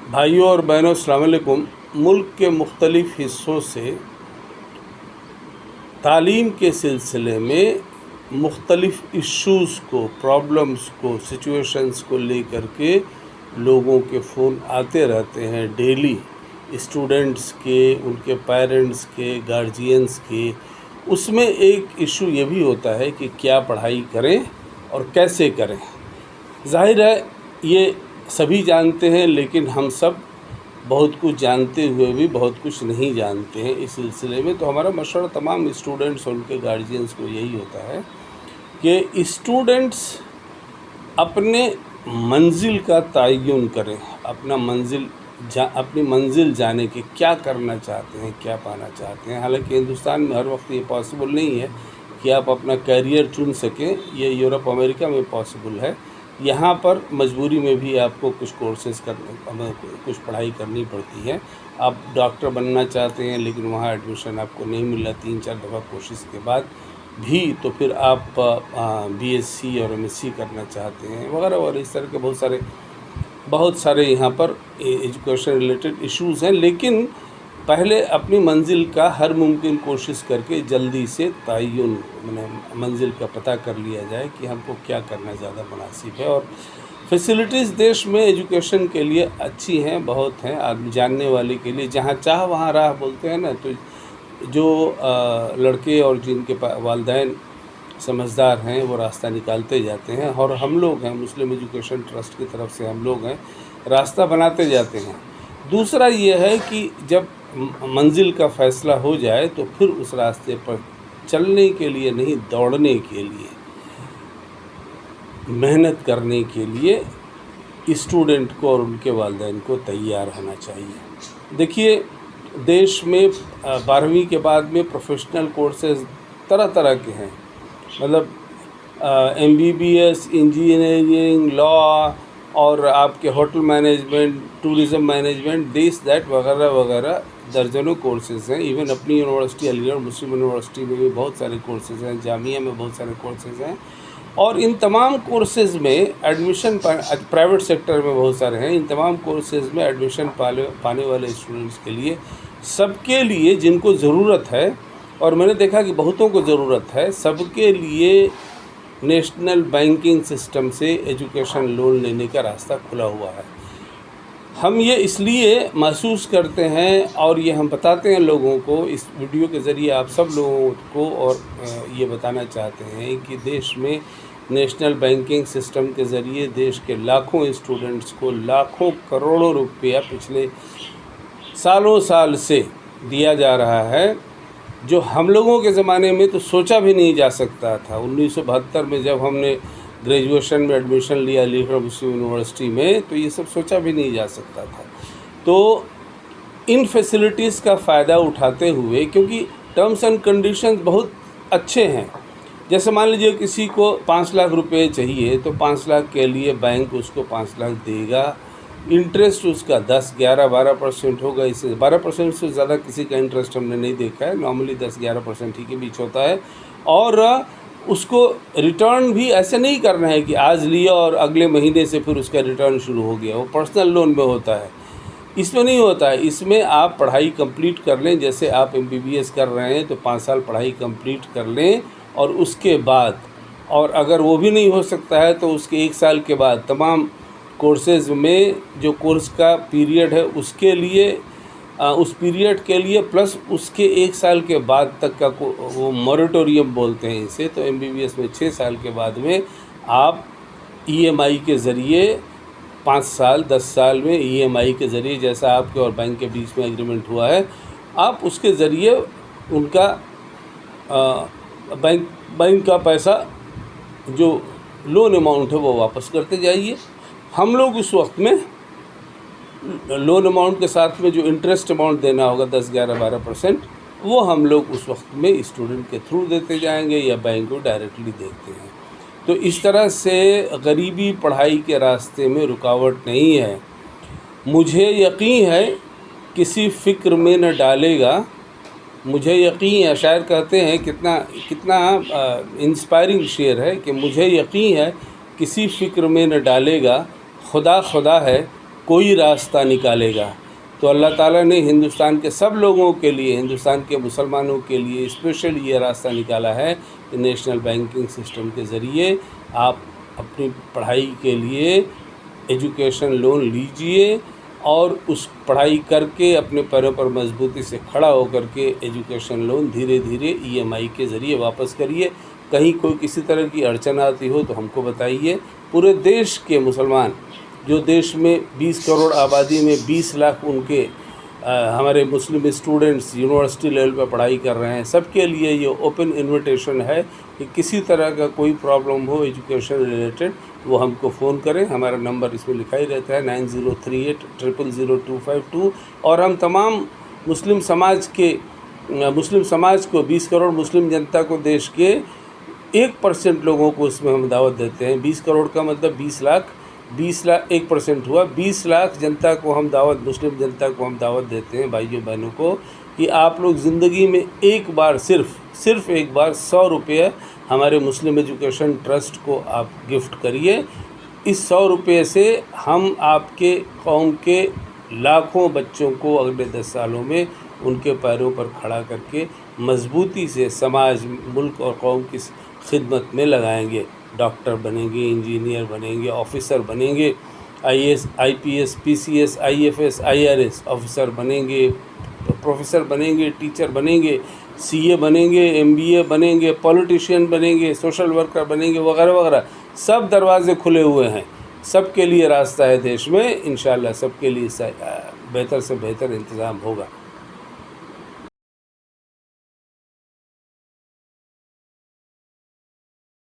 भाइयों और बहनों, अस्सलाम वालेकुम। मुल्क के मुख्तलिफ़ हिस्सों से तालीम के सिलसिले में मुख्तलिफ़ इश्यूज़ को, प्रॉब्लम्स को, सिचुएशंस को लेकर के लोगों के फ़ोन आते रहते हैं डेली, स्टूडेंट्स के, उनके पेरेंट्स के, गार्जियंस के। उसमें एक इशू ये भी होता है कि क्या पढ़ाई करें और कैसे करें। ज़ाहिर है ये सभी जानते हैं, लेकिन हम सब बहुत कुछ जानते हुए भी बहुत कुछ नहीं जानते हैं इस सिलसिले में। तो हमारा मशवरा तमाम स्टूडेंट्स और उनके गार्जियंस को यही होता है कि स्टूडेंट्स अपने मंजिल का तयन करें, अपनी मंजिल जाने के, क्या करना चाहते हैं, क्या पाना चाहते हैं। हालांकि हिंदुस्तान में हर वक्त ये पॉसिबल नहीं है कि आप अपना करियर चुन सकें, ये यूरोप अमेरिका में पॉसिबल है। यहाँ पर मजबूरी में भी आपको कुछ कोर्सेज़ कुछ पढ़ाई करनी पड़ती है। आप डॉक्टर बनना चाहते हैं लेकिन वहाँ एडमिशन आपको नहीं मिला 3-4 दफ़ा कोशिश के बाद भी, तो फिर आप बीएससी और एमएससी करना चाहते हैं वगैरह वगैरह। इस तरह के बहुत सारे यहाँ पर एजुकेशन रिलेटेड इश्यूज़ हैं। लेकिन पहले अपनी मंजिल का हर मुमकिन कोशिश करके जल्दी से तयन मंजिल का पता कर लिया जाए कि हमको क्या करना ज़्यादा मुनासिब है। और फैसिलिटीज़ देश में एजुकेशन के लिए अच्छी हैं, बहुत हैं। आदमी जानने वाले के लिए जहाँ चाह वहाँ राह बोलते हैं ना। तो जो लड़के और जिनके वालिदैन समझदार हैं वो रास्ता निकालते जाते हैं, और हम लोग हैं, मुस्लिम एजुकेशन ट्रस्ट की तरफ से हम लोग हैं, रास्ता बनाते जाते हैं। दूसरा ये है कि जब मंजिल का फ़ैसला हो जाए तो फिर उस रास्ते पर चलने के लिए नहीं, दौड़ने के लिए, मेहनत करने के लिए स्टूडेंट को और उनके वालिदैन को तैयार होना चाहिए। देखिए, देश में 12वीं के बाद में प्रोफेशनल कोर्सेज़ तरह तरह के हैं। मतलब MBBS, इंजीनियरिंग, लॉ, और आपके hotel management, tourism management, this that वगैरह वगैरह दर्जनों कोर्सेज़ हैं। इवन अपनी यूनिवर्सिटी अलीगढ़ मुस्लिम यूनिवर्सिटी में भी बहुत सारे कोर्सेज़ हैं, जामिया में बहुत सारे कोर्सेज़ हैं। और इन तमाम कोर्सेज़ में एडमिशन प्राइवेट सेक्टर में बहुत सारे हैं। इन तमाम कोर्सेज़ में एडमिशन पाने वाले स्टूडेंट्स के लिए, सबके लिए जिनको ज़रूरत है, और मैंने देखा कि बहुतों को ज़रूरत है, सबके लिए नेशनल बैंकिंग सिस्टम से एजुकेशन लोन लेने का रास्ता खुला हुआ है। हम ये इसलिए महसूस करते हैं और ये हम बताते हैं लोगों को, इस वीडियो के ज़रिए आप सब लोगों को, और ये बताना चाहते हैं कि देश में नेशनल बैंकिंग सिस्टम के ज़रिए देश के लाखों स्टूडेंट्स को लाखों करोड़ों रुपया पिछले सालों साल से दिया जा रहा है, जो हम लोगों के ज़माने में तो सोचा भी नहीं जा सकता था। 1972 में जब हमने ग्रेजुएशन में एडमिशन लिया अलीगढ़ मुस्लिम यूनिवर्सिटी में, तो ये सब सोचा भी नहीं जा सकता था। तो इन फैसिलिटीज़ का फ़ायदा उठाते हुए, क्योंकि टर्म्स एंड कंडीशंस बहुत अच्छे हैं। जैसे मान लीजिए किसी को 5 लाख रुपए चाहिए, तो 5 लाख के लिए बैंक उसको 5 लाख देगा। इंटरेस्ट उसका 10, 11, 12% होगा। इससे 12% से ज़्यादा किसी का इंटरेस्ट हमने नहीं देखा है। नॉर्मली 10-11% ही के बीच होता है। और उसको रिटर्न भी ऐसे नहीं करना है कि आज लिया और अगले महीने से फिर उसका रिटर्न शुरू हो गया। वो पर्सनल लोन में होता है, इसमें नहीं होता है। इसमें आप पढ़ाई कंप्लीट कर लें, जैसे आप MBBS कर रहे हैं तो 5 साल पढ़ाई कंप्लीट कर लें, और उसके बाद, और अगर वो भी नहीं हो सकता है तो उसके 1 साल के बाद तमाम कोर्सेज़ में जो कोर्स का पीरियड है उसके लिए, उस पीरियड के लिए प्लस उसके 1 साल के बाद तक का वो मॉरेटोरियम बोलते हैं इसे। तो MBBS में 6 साल के बाद में आप EMI के ज़रिए 5 साल 10 साल में EMI के ज़रिए, जैसा आपके और बैंक के बीच में एग्रीमेंट हुआ है, आप उसके ज़रिए उनका बैंक का पैसा, जो लोन अमाउंट है, वो वापस करते जाइए। हम लोग उस वक्त में लोन अमाउंट के साथ में जो इंटरेस्ट अमाउंट देना होगा 10, 11, 12%, वो हम लोग उस वक्त में स्टूडेंट के थ्रू देते जाएंगे या बैंक को डायरेक्टली देते हैं। तो इस तरह से गरीबी पढ़ाई के रास्ते में रुकावट नहीं है। मुझे यकीन है किसी फ़िक्र में न डालेगा। मुझे यकीन है, शायर कहते हैं, कितना इंस्पायरिंग शेर है कि मुझे यकीन है किसी फ़िक्र में न डालेगा, खुदा खुदा है कोई रास्ता निकालेगा। तो अल्लाह ताला ने हिंदुस्तान के सब लोगों के लिए, हिंदुस्तान के मुसलमानों के लिए स्पेशल ये रास्ता निकाला है कि नेशनल बैंकिंग सिस्टम के ज़रिए आप अपनी पढ़ाई के लिए एजुकेशन लोन लीजिए और उस पढ़ाई करके अपने पैरों पर मजबूती से खड़ा होकर के एजुकेशन लोन धीरे धीरे EMI के ज़रिए वापस करिए। कहीं कोई किसी तरह की अड़चन आती हो तो हमको बताइए। पूरे देश के मुसलमान, जो देश में 20 करोड़ आबादी में 20 लाख उनके हमारे मुस्लिम स्टूडेंट्स यूनिवर्सिटी लेवल पर पढ़ाई कर रहे हैं, सबके लिए ये ओपन इनविटेशन है कि किसी तरह का कोई प्रॉब्लम हो एजुकेशन रिलेटेड वो हमको फ़ोन करें। हमारा नंबर इसमें लिखा ही रहता है 9038000252। और हम तमाम मुस्लिम समाज को 20 करोड़ मुस्लिम जनता को, देश के 1% लोगों को इसमें हम दावत देते हैं। 20 करोड़ का मतलब 20 लाख 1% हुआ। 20 लाख जनता को हम दावत, मुस्लिम जनता को हम दावत देते हैं, भाइयों बहनों को, कि आप लोग ज़िंदगी में एक बार, सिर्फ एक बार 100 रुपये हमारे मुस्लिम एजुकेशन ट्रस्ट को आप गिफ्ट करिए। इस 100 रुपये से हम आपके कौम के लाखों बच्चों को अगले 10 सालों में उनके पैरों पर खड़ा करके मजबूती से समाज, मुल्क और कौम की खिदमत में लगाएंगे। डॉक्टर बनेंगे, इंजीनियर बनेंगे, ऑफिसर बनेंगे, IAS, IPS, PCS, IFS, IRS officer बनेंगे, प्रोफेसर बनेंगे, टीचर बनेंगे, CA बनेंगे, MBA बनेंगे, पॉलिटिशियन बनेंगे, सोशल वर्कर बनेंगे, वगैरह वगैरह। सब दरवाज़े खुले हुए हैं, सबके लिए रास्ता है देश में। इंशाअल्लाह सबके लिए बेहतर से बेहतर इंतज़ाम होगा।